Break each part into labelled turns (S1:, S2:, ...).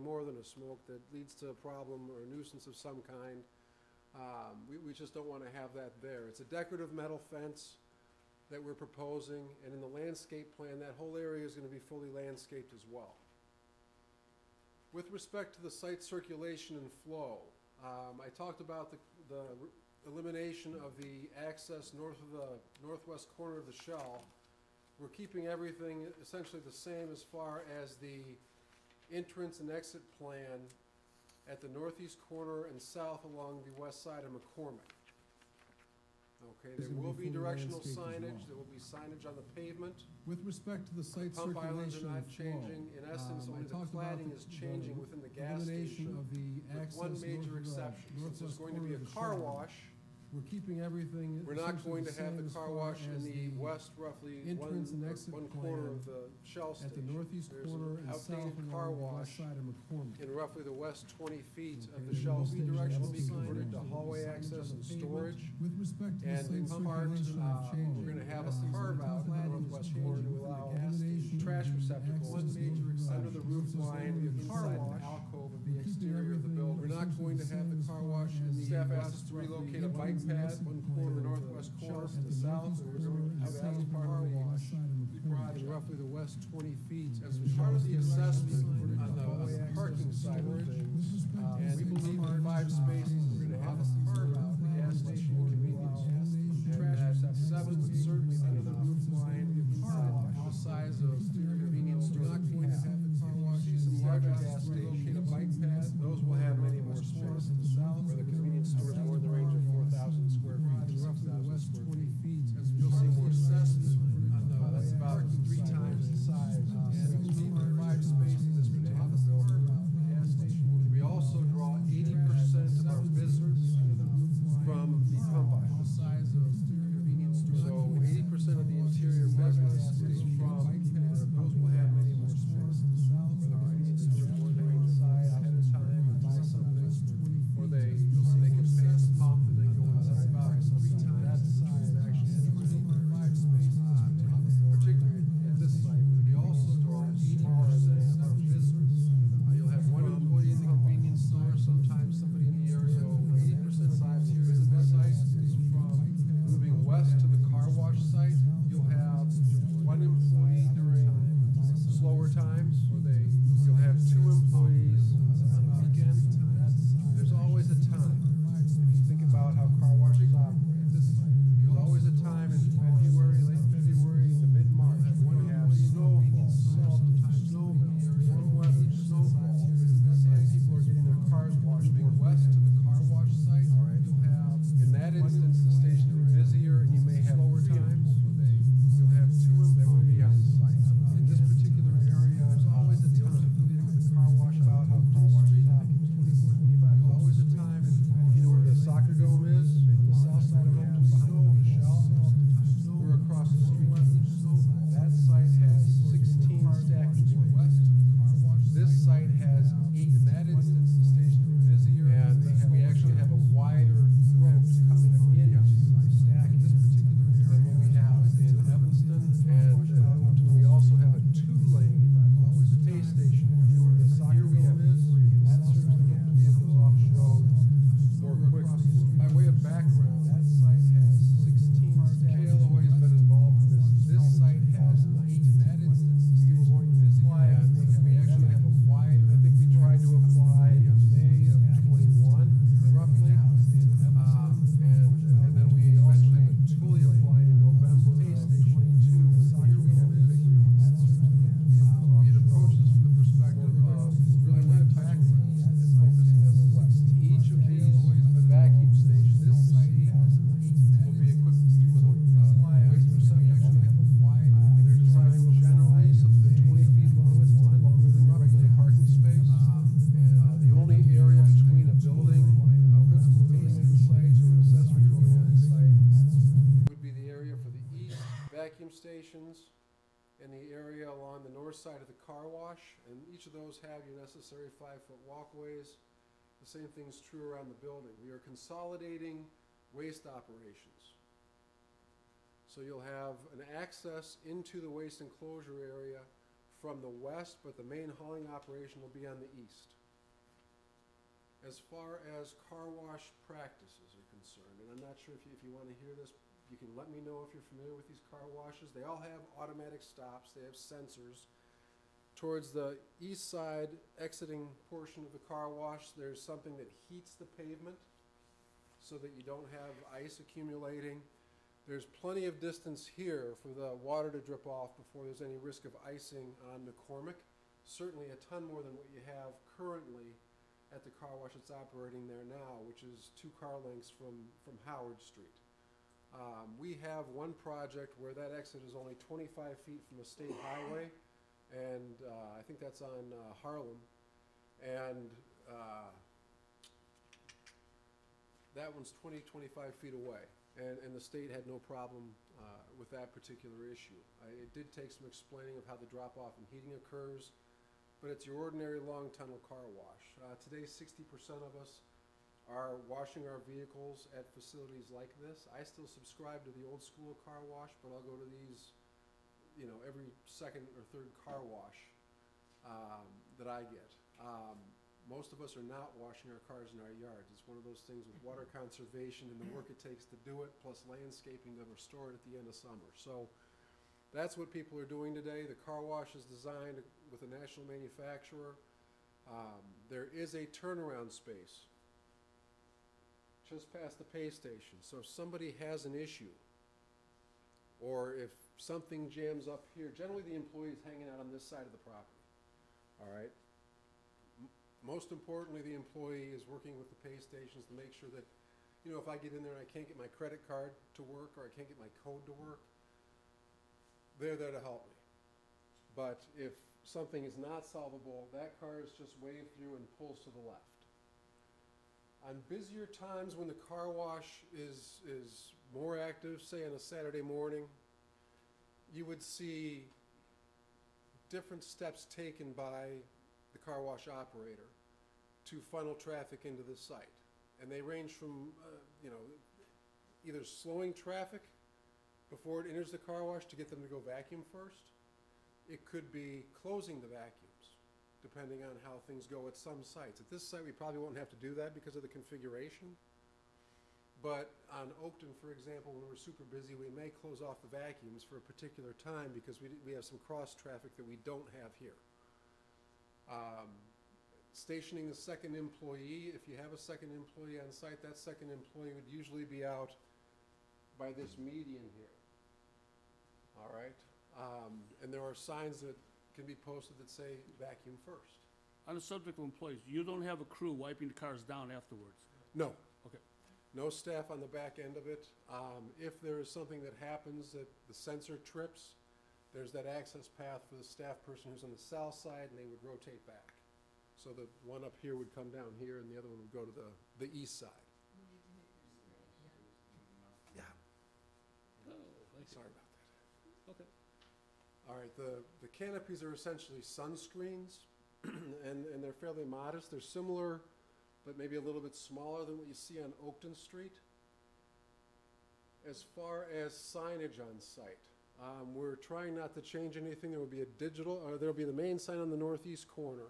S1: more than a smoke, that leads to a problem or a nuisance of some kind. We just don't want to have that there. It's a decorative metal fence that we're proposing, and in the landscape plan, that whole area is going to be fully landscaped as well. With respect to the site circulation and flow, I talked about the elimination of the access north of the northwest corner of the shell. We're keeping everything essentially the same as far as the entrance and exit plan at the northeast corner and south along the west side of McCormick. Okay, there will be directional signage, there will be signage on the pavement.
S2: With respect to the site
S1: Pump islands are
S2: circulation
S1: not
S2: and flow,
S1: changing. In essence, only the
S2: talked about
S1: cladding is changing within the gas
S2: elimination
S1: station,
S2: of the
S1: with
S2: access
S1: one major
S2: north of the
S1: exception. Since there's
S2: northwest
S1: going to be
S2: corner
S1: a
S2: of the
S1: car
S2: shell,
S1: wash,
S2: We're keeping everything.
S1: we're not
S2: essentially
S1: going to have
S2: same
S1: the
S2: as
S1: car
S2: far
S1: wash in
S2: as
S1: the west, roughly
S2: entrance and exit
S1: one quarter
S2: plan
S1: of the shell
S2: at the
S1: station.
S2: northeast
S1: There's
S2: corner
S1: an
S2: and south
S1: outdated car
S2: along the west
S1: wash
S2: side of McCormick.
S1: in roughly the west 20 feet
S2: Okay,
S1: of the
S2: there
S1: shell
S2: will be
S1: station. That
S2: directional
S1: will be converted
S2: signage,
S1: to
S2: there will be
S1: hallway
S2: signage
S1: access
S2: on
S1: and
S2: the pavement.
S1: storage.
S2: With respect to the
S1: And in
S2: site
S1: part,
S2: circulation and flow,
S1: we're going to have a
S2: gas
S1: carve-out in the
S2: cladding is
S1: northwest
S2: changing
S1: corner to
S2: within the
S1: allow
S2: gas station,
S1: trash
S2: the
S1: receptacles
S2: access
S1: under the roof
S2: north of
S1: line
S2: the car
S1: inside the
S2: wash.
S1: alcove of the
S2: We're keeping
S1: exterior of the
S2: everything
S1: building. We're not going to have the car wash in the staff asked us to relocate a bike pad, one corner, the northwest corner to the south, and we're going to have that as part of the project, roughly the west 20 feet. As part of the assessment on the parking side of things, and we believe in 5 spaces, we're going to have a carve-out, the gas station and convenience store. Trash at 7 would certainly be enough. The size of convenience store. Not going to have the car wash. See some larger gas station, a bike pad. Those will have many more spaces to the south, where the convenience store is more in the range of 4,000 square feet to 6,000 square feet. You'll see more assessments. That's about 3 times the size. And we believe in 5 spaces in this particular building. We also draw 80% of our visitors from the pump aisle. The size of convenience store. So 80% of the interior business is from, those will have many more spaces. Where the convenience store is more than range inside ahead of time and buy something, or they can pay the pump and then go inside and buy something. That size actually 5 spaces, particularly at this site. We also draw 80% of visitors. You'll have one employee in the convenience store, sometimes somebody in the area. So 80% size here is this site is from moving west to the car wash site. You'll have one employee during slower times, or you'll have 2 employees on the weekend. There's always a time. If you think about how car washes operate, there's always a time in February, late February, to mid-March, when you have snowfall, sometimes snowmelt, warm weather, snowfall, and people are getting their cars washed more west to the car wash site. You'll have, in that instance, the station will be busier, and you may have slower times. You'll have 2 that will be on site. In this particular area, there's always a time. The car wash about how car wash is operating. 24, 25. There's always a time, and you know where the soccer dome is? The south side of it, behind the shell. We're across the street from the snowfall. That site has 16 stacking west. This site has 8. In that instance, the station is busier, and we actually have a wider throat coming in stack in this particular area than what we have in Evanston. And we also have a 2-lane pay station where the soccer field is, and that serves to get vehicles off the road more quickly. By way of background, that site has 16 stacks. KLOA has been involved in this. This site has 9. In that instance, we were going to apply, and we actually have a wider. I think we tried to apply in May of 21, roughly. And then we eventually fully applied in November of 22. Here we have a picture. We had approached this from the perspective of really not touching the east and focusing on the west. Each of these vacuum stations that you see will be equipped with a waste receptacle. They're designed generally so that they're 20 feet long at one, longer than a regular parking space. And the only area between a building, a principal building on site, or an accessory building on site would be the area for the east vacuum stations and the area along the north side of the car wash. And each of those have your necessary 5-foot walkways. The same thing is true around the building. We are consolidating waste operations. So you'll have an access into the waste enclosure area from the west, but the main hauling operation will be on the east. As far as car wash practices are concerned, and I'm not sure if you want to hear this, you can let me know if you're familiar with these car washes. They all have automatic stops, they have sensors. Towards the east side exiting portion of the car wash, there's something that heats the pavement so that you don't have ice accumulating. There's plenty of distance here for the water to drip off before there's any risk of icing on McCormick. Certainly a ton more than what you have currently at the car wash that's operating there now, which is 2 car lengths from Howard Street. We have one project where that exit is only 25 feet from a state highway, and I think that's on Harlem. And that one's 25 feet away, and the state had no problem with that particular issue. It did take some explaining of how the drop-off and heating occurs, but it's your ordinary long tunnel car wash. Today, 60% of us are washing our vehicles at facilities like this. I still subscribe to the old school car wash, but I'll go to these, you know, every second or third car wash that I get. Most of us are not washing our cars in our yards. It's one of those things with water conservation and the work it takes to do it, plus landscaping to restore it at the end of summer. So that's what people are doing today. The car wash is designed with a national manufacturer. There is a turnaround space just past the pay station. So if somebody has an issue, or if something jams up here, generally the employee is hanging out on this side of the property, all right? Most importantly, the employee is working with the pay stations to make sure that, you know, if I get in there and I can't get my credit card to work, or I can't get my code to work, they're there to help me. But if something is not solvable, that car is just waved through and pulls to the left. On busier times when the car wash is more active, say on a Saturday morning, you would see different steps taken by the car wash operator to funnel traffic into the site. And they range from, you know, either slowing traffic before it enters the car wash to get them to go vacuum first. It could be closing the vacuums, depending on how things go at some sites. At this site, we probably won't have to do that because of the configuration. But on Oakton, for example, when we're super busy, we may close off the vacuums for a particular time because we have some cross traffic that we don't have here. Stationing the second employee, if you have a second employee on site, that second employee would usually be out by this median here. All right? And there are signs that can be posted that say vacuum first.
S3: On the subject of employees, you don't have a crew wiping the cars down afterwards?
S1: No.
S3: Okay.
S1: No staff on the back end of it. If there is something that happens that the sensor trips, there's that access path for the staff person who's on the south side, and they would rotate back. So the one up here would come down here, and the other one would go to the east side. Yeah,
S3: Oh, I see.
S1: sorry about that.
S3: Okay.
S1: All right, the canopies are essentially sunscreens, and they're fairly modest. They're similar, but maybe a little bit smaller than what you see on Oakton Street. As far as signage on site, we're trying not to change anything. There will be a there'll be the main sign on the northeast corner.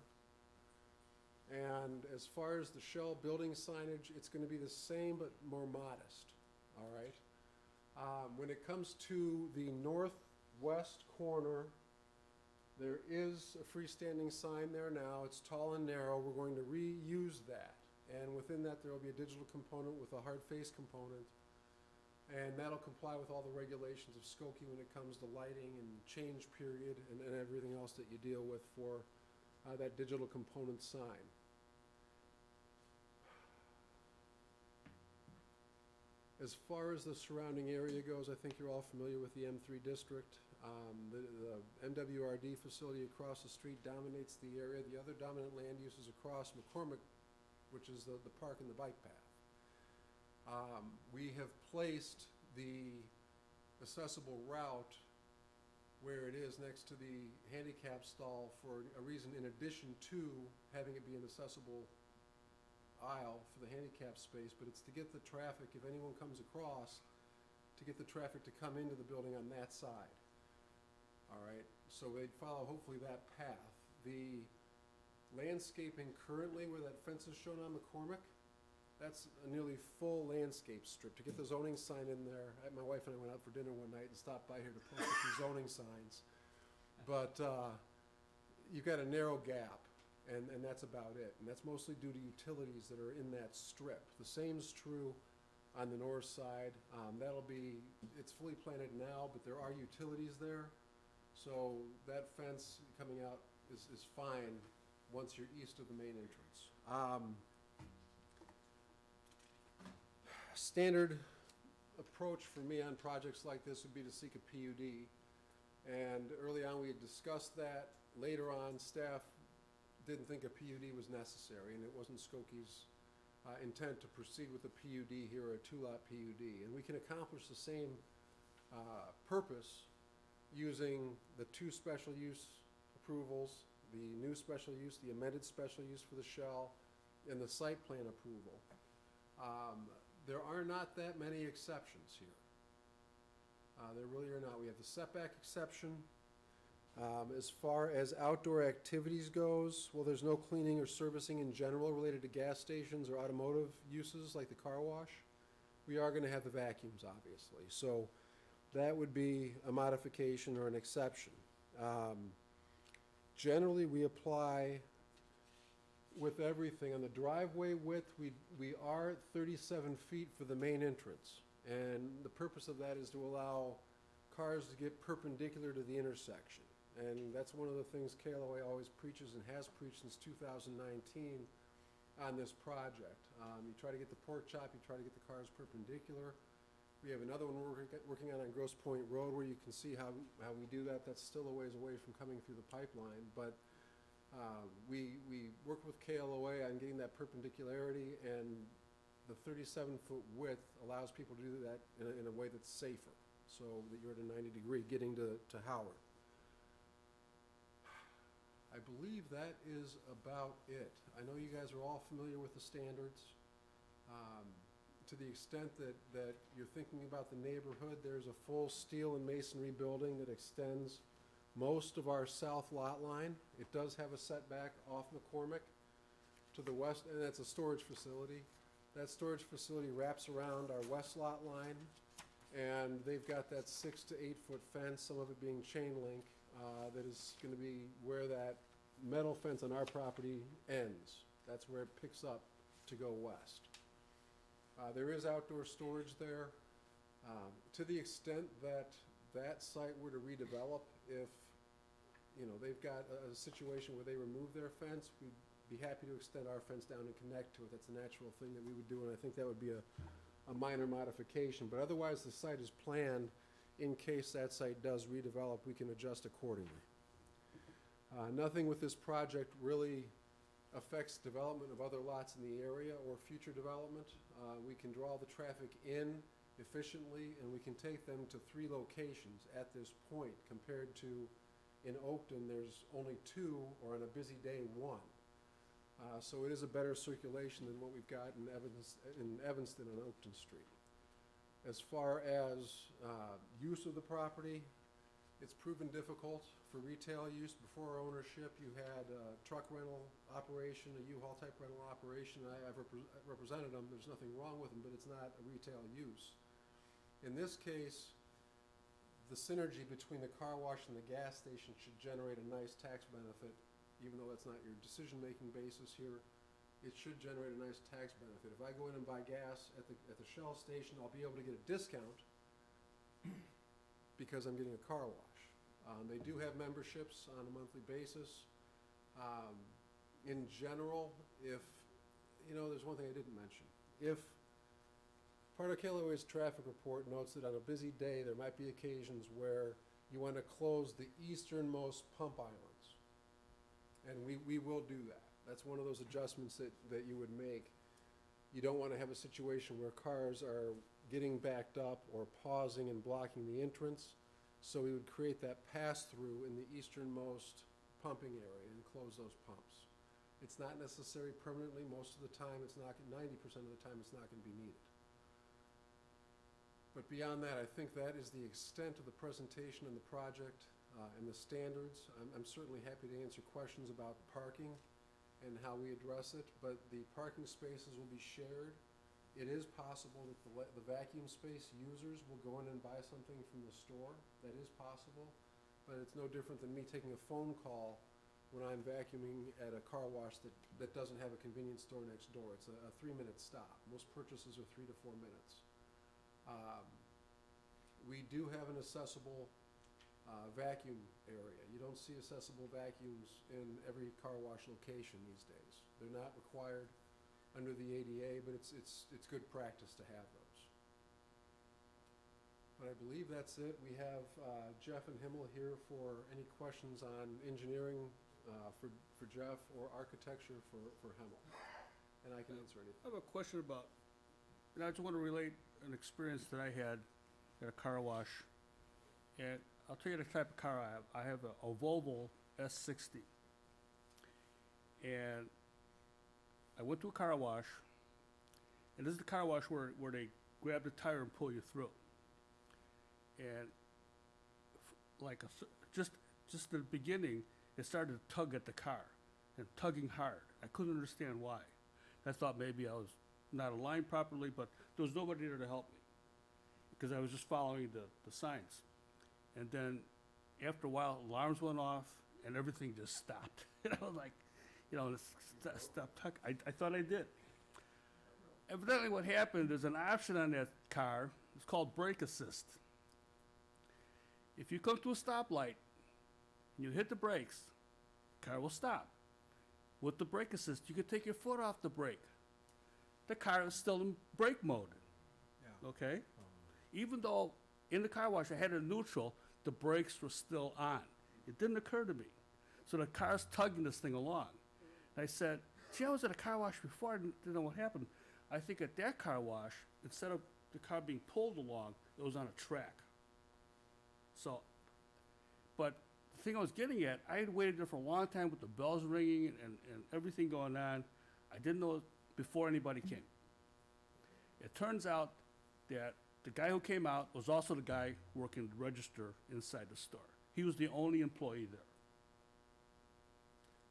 S1: And as far as the Shell building signage, it's going to be the same but more modest, all right? When it comes to the northwest corner, there is a freestanding sign there now. It's tall and narrow. We're going to reuse that. And within that, there will be a digital component with a hard face component. And that'll comply with all the regulations of Skokie when it comes to lighting and change period and everything else that you deal with for that digital component sign. As far as the surrounding area goes, I think you're all familiar with the M3 district. The MWRD facility across the street dominates the area. The other dominant land use is across McCormick, which is the park and the bike path. We have placed the accessible route where it is next to the handicap stall for a reason in addition to having it be an accessible aisle for the handicap space, but it's to get the traffic, if anyone comes across, to get the traffic to come into the building on that side. All right, so they'd follow hopefully that path. The landscaping currently where that fence is shown on McCormick, that's a nearly full landscape strip. To get the zoning sign in there, my wife and I went out for dinner one night and stopped by here to post a few zoning signs. But you've got a narrow gap, and that's about it. And that's mostly due to utilities that are in that strip. The same's true on the north side. It's fully planted now, but there are utilities there. So that fence coming out is fine once you're east of the main entrance. Standard approach for me on projects like this would be to seek a PUD. And early on, we had discussed that. Later on, staff didn't think a PUD was necessary, and it wasn't Skoki's intent to proceed with a PUD here, or a two-lot PUD. And we can accomplish the same purpose using the two special use approvals, the new special use, the amended special use for the shell, and the site plan approval. There are not that many exceptions here. There really are not. We have the setback exception. As far as outdoor activities goes, well, there's no cleaning or servicing in general related to gas stations or automotive uses like the car wash. We are going to have the vacuums, obviously. So that would be a modification or an exception. Generally, we apply with everything. On the driveway width, we are 37 feet for the main entrance. And the purpose of that is to allow cars to get perpendicular to the intersection. And that's one of the things KLOA always preaches and has preached since 2019 on this project. You try to get the pork chop, you try to get the cars perpendicular. We have another one we're working on Grosse Pointe Road where you can see how we do that. That's still a ways away from coming through the pipeline. But we work with KLOA on getting that perpendicularity, and the 37-foot width allows people to do that in a way that's safer, so that you're at a 90-degree getting to Howard. I believe that is about it. I know you guys are all familiar with the standards. To the extent that you're thinking about the neighborhood, there's a full steel and masonry building that extends most of our south lot line. It does have a setback off McCormick to the west, and that's a storage facility. That storage facility wraps around our west lot line, and they've got that 6 to 8 foot fence, some of it being chain link, that is going to be where that metal fence on our property ends. That's where it picks up to go west. There is outdoor storage there. To the extent that that site were to redevelop, if they've got a situation where they remove their fence, we'd be happy to extend our fence down and connect to it. That's a natural thing that we would do, and I think that would be a minor modification. But otherwise, the site is planned. In case that site does redevelop, we can adjust accordingly. Nothing with this project really affects development of other lots in the area or future development. We can draw the traffic in efficiently, and we can take them to 3 locations at this point, compared to in Oakton, there's only 2, or on a busy day, 1. So it is a better circulation than what we've got in Evanston and Oakton Street. As far as use of the property, it's proven difficult for retail use. Before ownership, you had a truck rental operation, a U-Haul type rental operation. I've represented them. There's nothing wrong with them, but it's not a retail use. In this case, the synergy between the car wash and the gas station should generate a nice tax benefit. Even though that's not your decision-making basis here, it should generate a nice tax benefit. If I go in and buy gas at the Shell station, I'll be able to get a discount because I'm getting a car wash. They do have memberships on a monthly basis. In general, if, there's one thing I didn't mention. If part of KLOA's traffic report notes that on a busy day, there might be occasions where you want to close the easternmost pump islands. And we will do that. That's one of those adjustments that you would make. You don't want to have a situation where cars are getting backed up or pausing and blocking the entrance. So we would create that pass-through in the easternmost pumping area and close those pumps. It's not necessary permanently. Most of the time, it's not, 90% of the time, it's not going to be needed. But beyond that, I think that is the extent of the presentation and the project and the standards. I'm certainly happy to answer questions about parking and how we address it, but the parking spaces will be shared. It is possible that the vacuum space users will go in and buy something from the store. That is possible, but it's no different than me taking a phone call when I'm vacuuming at a car wash that doesn't have a convenience store next door. It's a 3-minute stop. Most purchases are 3 to 4 minutes. We do have an accessible vacuum area. You don't see accessible vacuums in every car wash location these days. They're not required under the ADA, but it's good practice to have those. But I believe that's it. We have Jeff and Himmel here for any questions on engineering for Jeff or architecture for Himmel. And I can answer anything.
S3: I have a question about, and I just want to relate an experience that I had at a car wash. And I'll tell you the type of car I have. I have a Volvo S60. And I went to a car wash, and this is the car wash where they grab the tire and pull you through. And just at the beginning, it started to tug at the car, and tugging hard. I couldn't understand why. I thought maybe I was not aligned properly, but there was nobody there to help me, because I was just following the signs. And then after a while, alarms went off, and everything just stopped. And I was like, stop tugging. I thought I did. Evidently what happened, there's an option on that car, it's called brake assist. If you come to a stoplight and you hit the brakes, the car will stop. With the brake assist, you can take your foot off the brake. The car is still in brake mode.
S1: Yeah.
S3: Okay? Even though in the car wash I had it neutral, the brakes were still on. It didn't occur to me. So the car's tugging this thing along. And I said, gee, I was at a car wash before, I didn't know what happened. I think at that car wash, instead of the car being pulled along, it was on a track. So, but the thing I was getting at, I had waited there for a long time with the bells ringing and everything going on. I didn't know it before anybody came. It turns out that the guy who came out was also the guy working the register inside the store. He was the only employee there.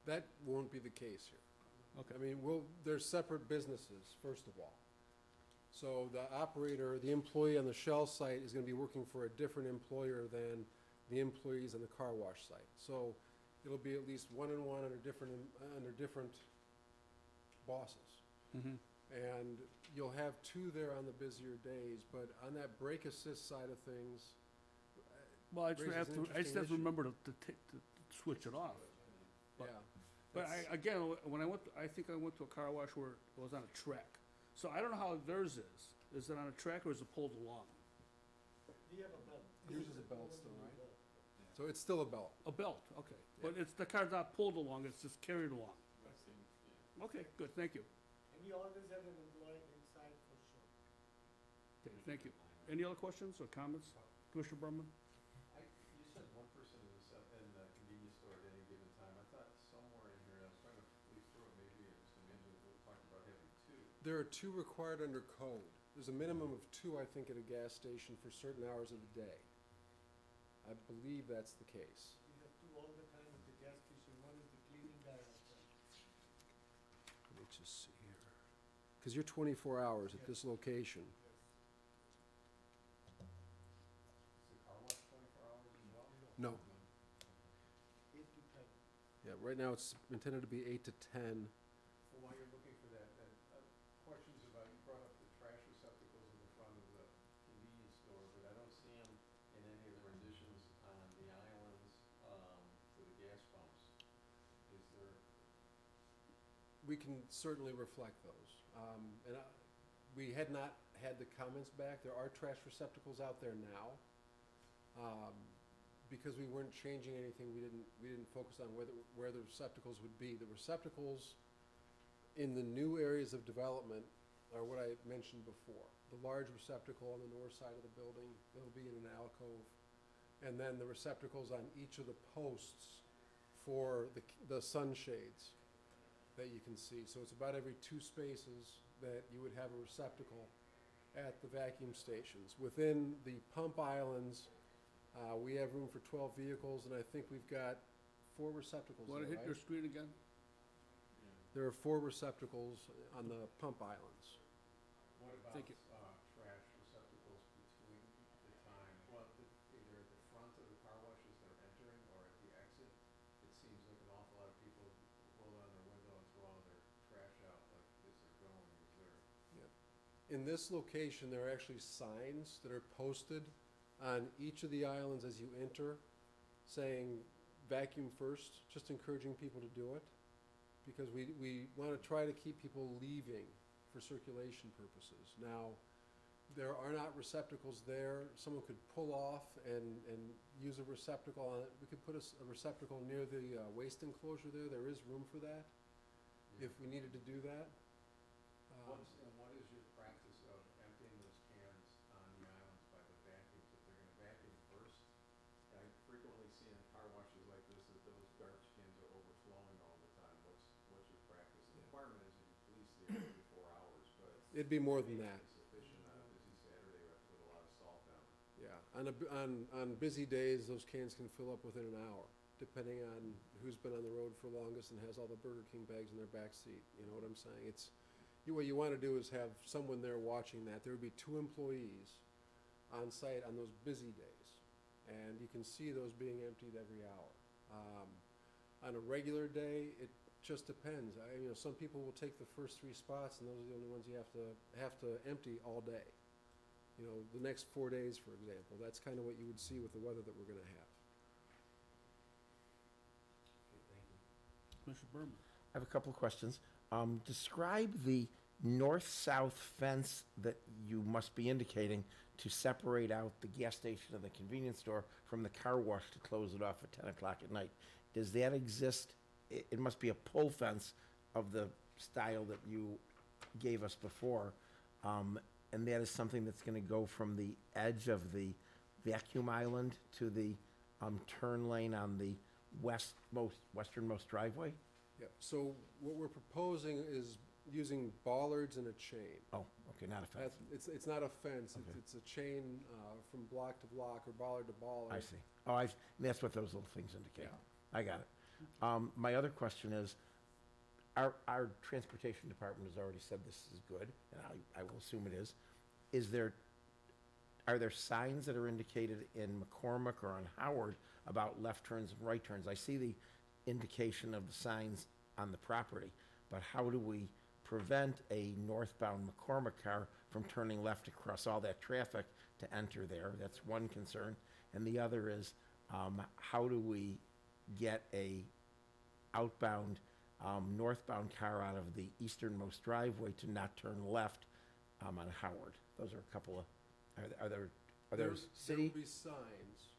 S1: That won't be the case here.
S3: Okay.
S1: I mean, there's separate businesses, first of all. So the operator, the employee on the Shell site is gonna be working for a different employer than the employees on the car wash site. So it'll be at least one-on-one under different bosses.
S3: Mm-hmm.
S1: And you'll have two there on the busier days, but on that brake assist side of things,
S3: Well, I just
S1: Raises
S3: have
S1: an
S3: to, I just
S1: interesting
S3: have to
S1: issue.
S3: remember to switch it off. But-
S1: yeah.
S3: But
S1: that's-
S3: again, when I went, I think I went to a car wash where it was on a track. So I don't know how theirs is. Is it on a track or is it pulled along?
S4: We have a belt.
S1: Yours is a belt still, right? So it's still a belt.
S3: A belt, okay. But the car's not pulled along, it's just carried along. Okay, good, thank you.
S4: And we always have an employee inside for sure.
S3: Okay, thank you. Any other questions or comments? Commissioner Berman?
S5: You said one person in the convenience store at any given time. I thought somewhere in here, I was trying to leaf through it, maybe it's the minute we talked about having two.
S1: There are two required under code. There's a minimum of two, I think, at a gas station for certain hours of the day. I believe that's the case.
S4: We have two all the time at the gas station. One is the cleaning guy outside.
S1: Let me just see here. Because you're 24 hours at this location.
S5: Is the car wash 24 hours as well?
S1: No.
S4: 8 to 10.
S1: Yeah, right now it's intended to be 8 to 10.
S5: Well, while you're looking for that, questions about, you brought up the trash receptacles in the front of the convenience store, but I don't see them in any of the renditions on the islands, for the gas pumps. Is there,
S1: We can certainly reflect those. We had not had the comments back. There are trash receptacles out there now. Because we weren't changing anything, we didn't focus on where the receptacles would be. The receptacles in the new areas of development are what I mentioned before. The large receptacle on the north side of the building, it'll be in an alcove. And then the receptacles on each of the posts for the sunshades that you can see. So it's about every 2 spaces that you would have a receptacle at the vacuum stations. Within the pump islands, we have room for 12 vehicles, and I think we've got 4 receptacles there,
S3: Want to hit
S1: right?
S3: your screen again?
S1: There are 4 receptacles on the pump islands.
S5: What about,
S1: Thank you.
S5: trash receptacles between the time, either at the front of the car wash as they're entering or at the exit? It seems like an awful lot of people roll down their window and throw all their trash out like as they're going. Is there?
S1: In this location, there are actually signs that are posted on each of the islands as you enter, saying vacuum first, just encouraging people to do it. Because we want to try to keep people leaving for circulation purposes. Now, there are not receptacles there. Someone could pull off and use a receptacle on it. We could put a receptacle near the waste enclosure there. There is room for that, if we needed to do that.
S5: What is your practice of emptying those cans on the islands by the vacuums? If they're gonna vacuum first, I frequently see in car washes like this that those garbage cans are overflowing all the time. What's your practice? The requirement is that you police the area every 4 hours, but
S1: It'd be more than that.
S5: insufficient on a busy Saturday. We have to put a lot of salt down.
S1: Yeah, on busy days, those cans can fill up within an hour, depending on who's been on the road for longest and has all the Burger King bags in their back seat. You know what I'm saying? What you want to do is have someone there watching that. There would be 2 employees on site on those busy days, and you can see those being emptied every hour. On a regular day, it just depends. Some people will take the first 3 spots, and those are the only ones you have to empty all day. The next 4 days, for example, that's kind of what you would see with the weather that we're going to have.
S5: Okay, thank you.
S3: Commissioner Berman.
S6: I have a couple of questions. Describe the north-south fence that you must be indicating to separate out the gas station and the convenience store from the car wash to close it off at 10 o'clock at night. Does that exist? It must be a pole fence of the style that you gave us before. And that is something that's going to go from the edge of the vacuum island to the turn lane on the westernmost driveway?
S1: Yep, so what we're proposing is using bollards and a chain.
S6: Oh, okay, not a fence.
S1: It's not a fence,
S6: Okay.
S1: it's a chain from block to block or bollard to bollard.
S6: I see. Oh, that's what those little things indicate.
S1: Yeah.
S6: I got it. My other question is, our transportation department has already said this is good, and I will assume it is. Are there signs that are indicated in McCormick or on Howard about left turns and right turns? I see the indication of the signs on the property, but how do we prevent a northbound McCormick car from turning left across all that traffic to enter there? That's one concern. And the other is, how do we get a outbound northbound car out of the easternmost driveway to not turn left on Howard? Those are a couple of, are there
S1: There
S6: city?
S1: will be signs.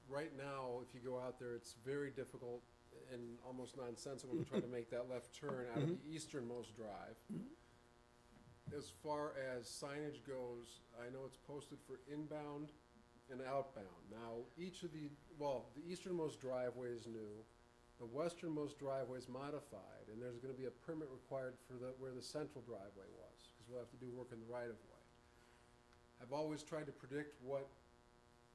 S1: Right now, if you go out there, it's very difficult and almost nonsensical to try to make that left turn out of the easternmost drive. As far as signage goes, I know it's posted for inbound and outbound. Now, the easternmost driveway is new. The westernmost driveway is modified, and there's gonna be a permit required for where the central driveway was, because we'll have to do work in the right-of-way. I've always tried to predict what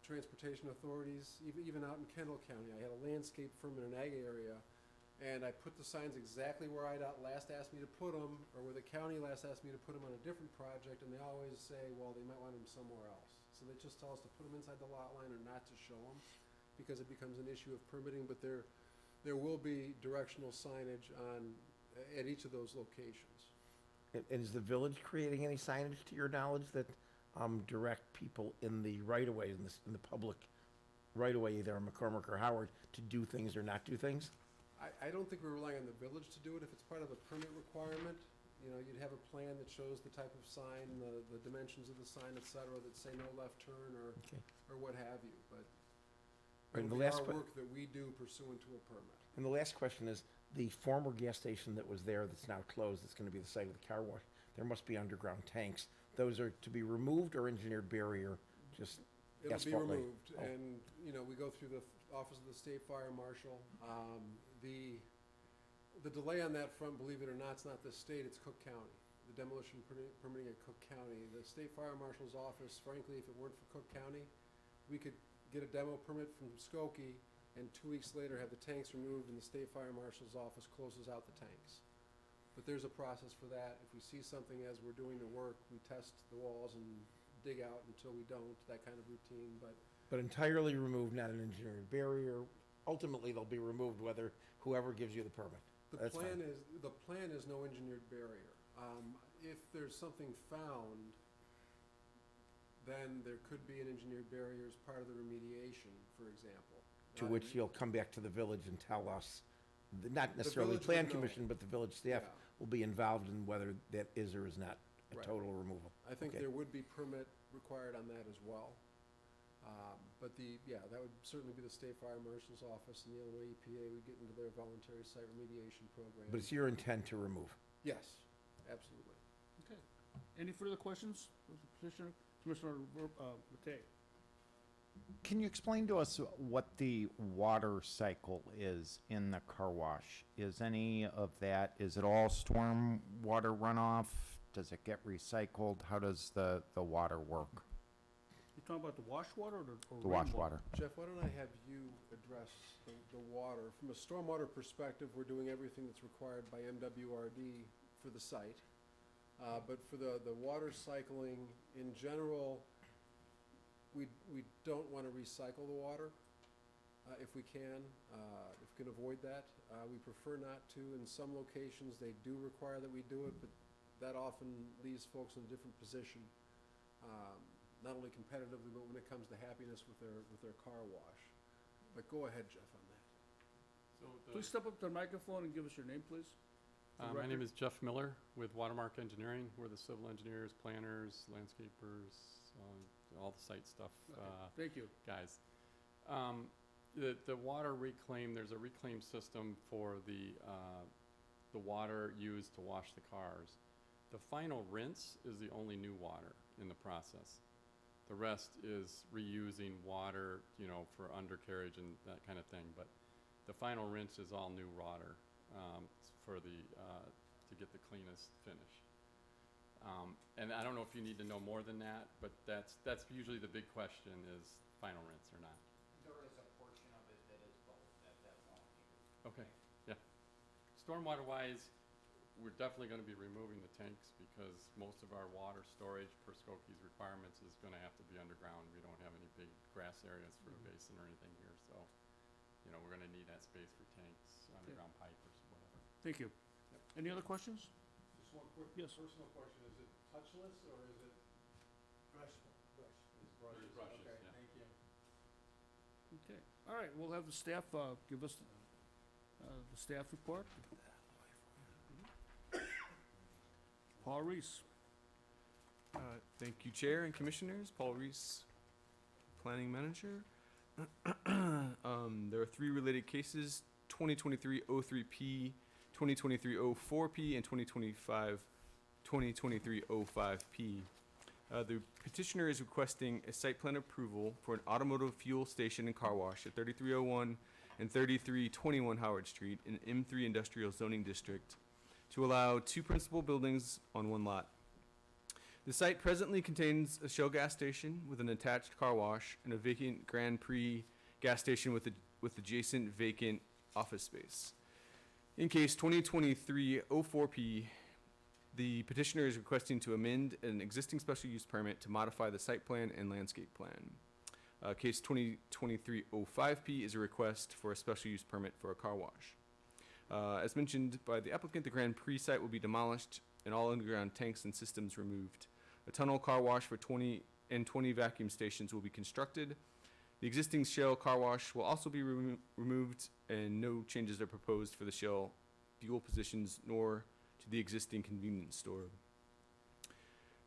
S1: transportation authorities, even out in Kendall County, I had a landscape firm in an ag area, and I put the signs exactly where IDOT last asked me to put them, or where the county last asked me to put them on a different project, and they always say, well, they might want them somewhere else. So they just tell us to put them inside the lot line or not to show them, because it becomes an issue of permitting, but there will be directional signage at each of those locations.
S6: And is the village creating any signage, to your knowledge, that direct people in the right-of-way, in the public right-of-way, either on McCormick or Howard, to do things or not do things?
S1: I don't think we're relying on the village to do it. If it's part of a permit requirement, you'd have a plan that shows the type of sign, the dimensions of the sign, et cetera, that say no left turn
S6: Okay.
S1: or what have you, but
S6: And
S1: it'll
S6: the
S1: be
S6: last
S1: our
S6: que-
S1: work that we do pursuant to a permit.
S6: And the last question is, the former gas station that was there that's now closed, that's gonna be the site of the car wash, there must be underground tanks. Those are to be removed or engineered barrier, just
S1: It'll be
S6: asphalt laid?
S1: removed,
S6: Oh.
S1: and, we go through the Office of the State Fire Marshal. The delay on that front, believe it or not, it's not the state, it's Cook County. The demolition permitting at Cook County. The State Fire Marshal's office, frankly, if it weren't for Cook County, we could get a demo permit from Skokie, and 2 weeks later have the tanks removed, and the State Fire Marshal's office closes out the tanks. But there's a process for that. If we see something as we're doing the work, we test the walls and dig out until we don't, that kind of routine, but
S6: But entirely removed, not an engineering barrier. Ultimately, they'll be removed whether whoever gives you the permit.
S1: the
S6: That's fine.
S1: plan is no engineered barrier. If there's something found, then there could be an engineered barrier as part of the remediation, for example.
S6: To which you'll come back to the village and tell us, not necessarily
S1: village
S6: plan
S1: would know.
S6: commission, but the village staff
S1: Yeah.
S6: will be involved in whether that is or is not a
S1: Right.
S6: total removal.
S1: I think
S6: Okay.
S1: there would be permit required on that as well. But that would certainly be the State Fire Marshal's Office and the Illinois EPA would get into their voluntary site remediation program.
S6: But it's your intent to remove.
S1: Yes, absolutely.
S3: Okay. Any further questions of the petitioner? Commissioner Matei?
S7: Can you explain to us what the water cycle is in the car wash? Is any of that, is it all storm water runoff? Does it get recycled? How does the water work?
S3: You talking about the wash water or
S7: The wash water?
S1: Jeff, why don't I have you address the water? From a stormwater perspective, we're doing everything that's required by MWRD for the site. But for the water cycling, in general, we don't want to recycle the water if we can, if we can avoid that. We prefer not to. In some locations, they do require that we do it, but that often leaves folks in a different position, not only competitively, but when it comes to happiness with their car wash. But go ahead, Jeff, on that.
S5: So
S3: Please step up to the microphone and give us your name, please. For the
S8: My name
S3: record.
S8: is Jeff Miller with Watermark Engineering. We're the civil engineers, planners, landscapers, all the site stuff,
S3: Okay, thank you.
S8: guys. The water reclaim, there's a reclaim system for the water used to wash the cars. The final rinse is the only new water in the process. The rest is reusing water, for undercarriage and that kind of thing. But the final rinse is all new water for to get the cleanest finish. And I don't know if you need to know more than that, but that's usually the big question is final rinse or not.
S7: There is a portion of it that is both, that won't be.
S8: Okay, yeah. Stormwater wise, we're definitely gonna be removing the tanks because most of our water storage per Skokie's requirements is gonna have to be underground. We don't have any big grass areas for a basin or anything here, so, we're gonna need that space for tanks, underground pipe or whatever.
S3: Thank you. Any other questions?
S5: just one quick
S3: Yes.
S5: personal question. Is it touchless or is it
S4: Brush.
S5: is brushes?
S8: brushes,
S5: Okay,
S8: yeah.
S5: thank you.
S3: Okay, all right, we'll have the staff give us the staff report. Paul Reese.
S9: Thank you, Chair and Commissioners. Paul Reese, Planning Manager. There are 3 related cases, 2023-03P, 2023-04P, and 2023-05P. The petitioner is requesting a site plan approval for an automotive fuel station and car wash at 3301 and 3321 Howard Street in M3 Industrial Zoning District to allow 2 principal buildings on 1 lot. The site presently contains a Shell gas station with an attached car wash and a vacant Grand Prix gas station with adjacent vacant office space. In case 2023-04P, the petitioner is requesting to amend an existing special use permit to modify the site plan and landscape plan. Case 2023-05P is a request for a special use permit for a car wash. As mentioned by the applicant, the Grand Prix site will be demolished and all underground tanks and systems removed. A tunnel car wash for 20 vacuum stations will be constructed. The existing Shell car wash will also be removed, and no changes are proposed for the Shell fuel positions nor to the existing convenience store.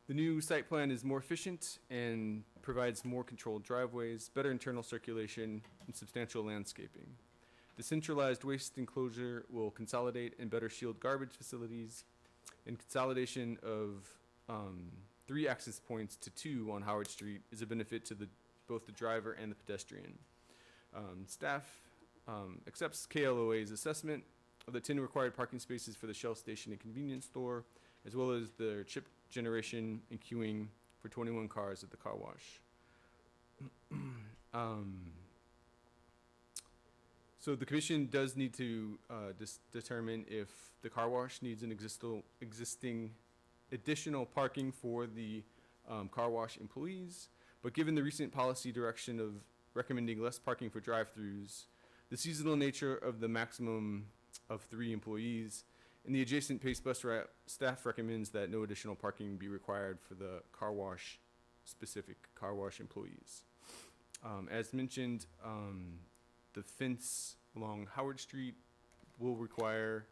S9: The new site plan is more efficient and provides more controlled driveways, better internal circulation, and substantial landscaping. The centralized waste enclosure will consolidate and better shield garbage facilities, and consolidation of 3 access points to 2 on Howard Street is a benefit to both the driver and the pedestrian. Staff accepts KLOA's assessment of the 10 required parking spaces for the Shell station and convenience store, as well as the chip generation and queuing for 21 cars at the car wash. So the commission does need to determine if the car wash needs an existing additional parking for the car wash employees. But given the recent policy direction of recommending less parking for drive-throughs, the seasonal nature of the maximum of 3 employees, and the adjacent Pace Bus route, staff recommends that no additional parking be required for the specific car wash employees. As mentioned, the fence along Howard Street will require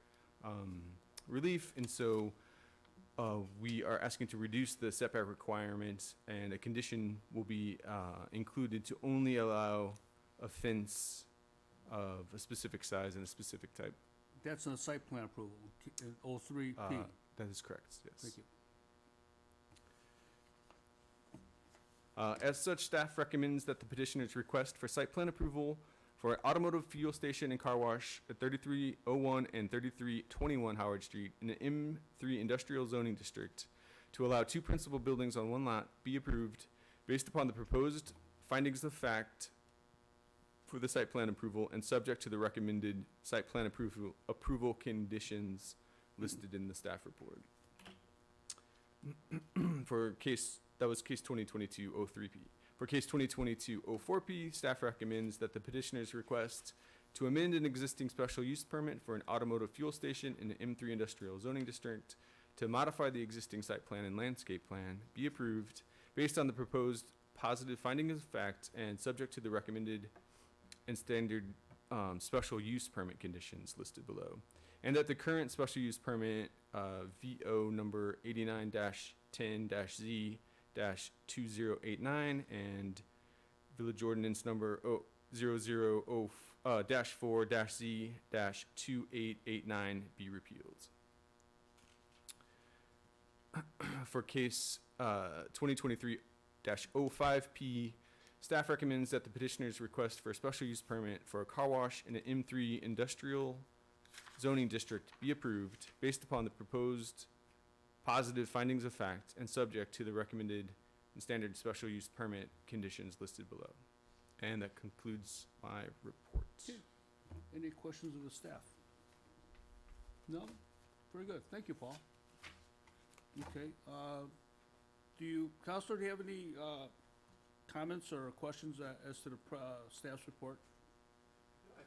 S9: relief, and so we are asking to reduce the setback requirements, and a condition will be included to only allow a fence of a specific size and a specific type.
S3: That's in the site plan approval, 03P.
S9: That is correct, yes.
S3: Thank you.
S9: As such, staff recommends that the petitioner's request for site plan approval for an automotive fuel station and car wash at 3301 and 3321 Howard Street in the M3 Industrial Zoning District to allow 2 principal buildings on 1 lot be approved based upon the proposed findings of fact for the site plan approval and subject to the recommended site plan approval conditions listed in the staff report. That was case 2022-03P. For case 2022-04P, staff recommends that the petitioner's request to amend an existing special use permit for an automotive fuel station in the M3 Industrial Zoning District to modify the existing site plan and landscape plan be approved based on the proposed positive findings of fact and subject to the recommended and standard special use permit conditions listed below. And that the current special use permit, VO number 89-10-Z-2089 and Village Ordinance number 000-4-Z-2889 be repealed. For case 2023-05P, staff recommends that the petitioner's request for a special use permit for a car wash in an M3 industrial zoning district be approved based upon the proposed positive findings of fact and subject to the recommended and standard special use permit conditions listed below. And that concludes my report.
S3: Okay. Any questions of the staff? No? Very good. Thank you, Paul. Okay, Counselor, do you have any comments or questions as to the staff's report?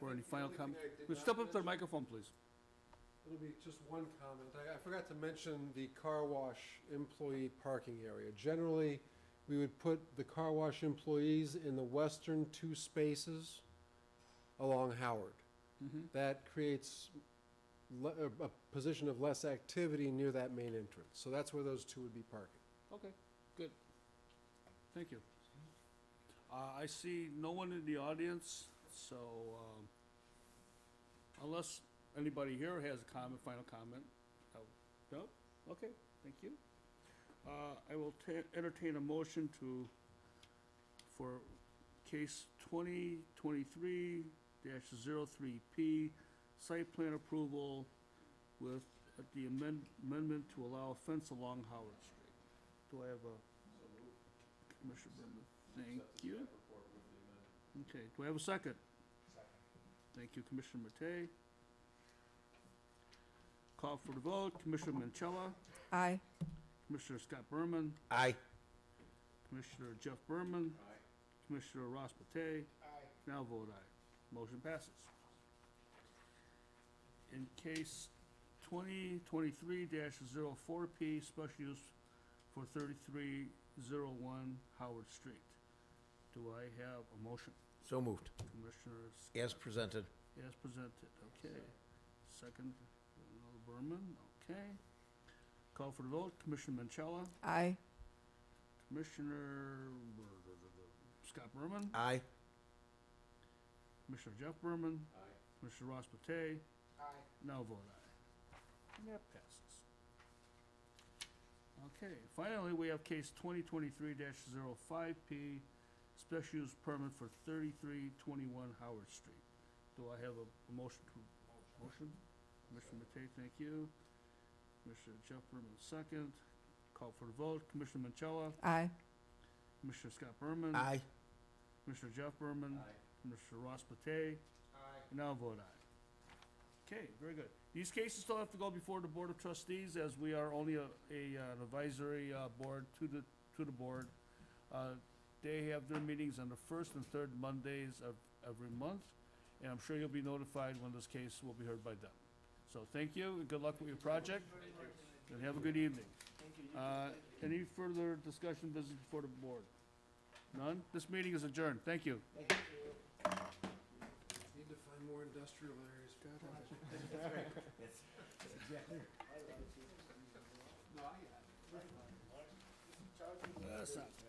S3: Or any final comment? Step up to the microphone, please.
S1: It'll be just one comment. I forgot to mention the car wash employee parking area. Generally, we would put the car wash employees in the western 2 spaces along Howard.
S3: Mm-hmm.
S1: That creates a position of less activity near that main entrance. So that's where those 2 would be parking.
S3: Okay, good. Thank you. I see no one in the audience, so unless anybody here has a comment, final comment. No? Okay, thank you. I will entertain a motion for case 2023-03P, site plan approval with the amendment to allow a fence along Howard Street. Do I have a? Commissioner Berman, thank you. Okay, do I have a second? Thank you, Commissioner Matei. Call for the vote. Commissioner Manchella,
S10: Aye.
S3: Commissioner Scott Berman,
S6: Aye.
S3: Commissioner Jeff Berman, Commissioner Ross Matei. Now vote aye. Motion passes. In case 2023-04P, special use for 3301 Howard Street. Do I have a motion?
S6: So moved.
S3: Commissioner
S6: As presented.
S3: as presented, okay. Second, Berman, okay. Call for the vote. Commissioner Manchella,
S10: Aye.
S3: Commissioner Scott Berman,
S6: Aye.
S3: Commissioner Jeff Berman, Commissioner Ross Matei. Now vote aye. And that passes. Okay, finally, we have case 2023-05P, special use permit for 3321 Howard Street. Do I have a motion to, motion? Commissioner Matei, thank you. Commissioner Jeff Berman, second. Call for the vote. Commissioner Manchella,
S10: Aye.
S3: Commissioner Scott Berman.
S6: Aye.
S3: Commissioner Jeff Berman. Commissioner Ross Matei. And I'll vote aye. Okay, very good. These cases still have to go before the Board of Trustees, as we are only an advisory board to the board. They have their meetings on the first and third Mondays of every month, and I'm sure you'll be notified when this case will be heard by them. So thank you, and good luck with your project, and have a good evening. Any further discussion, business before the board? None? This meeting is adjourned. Thank you.
S1: Need to find more industrial areas, God.
S3: That's not bad.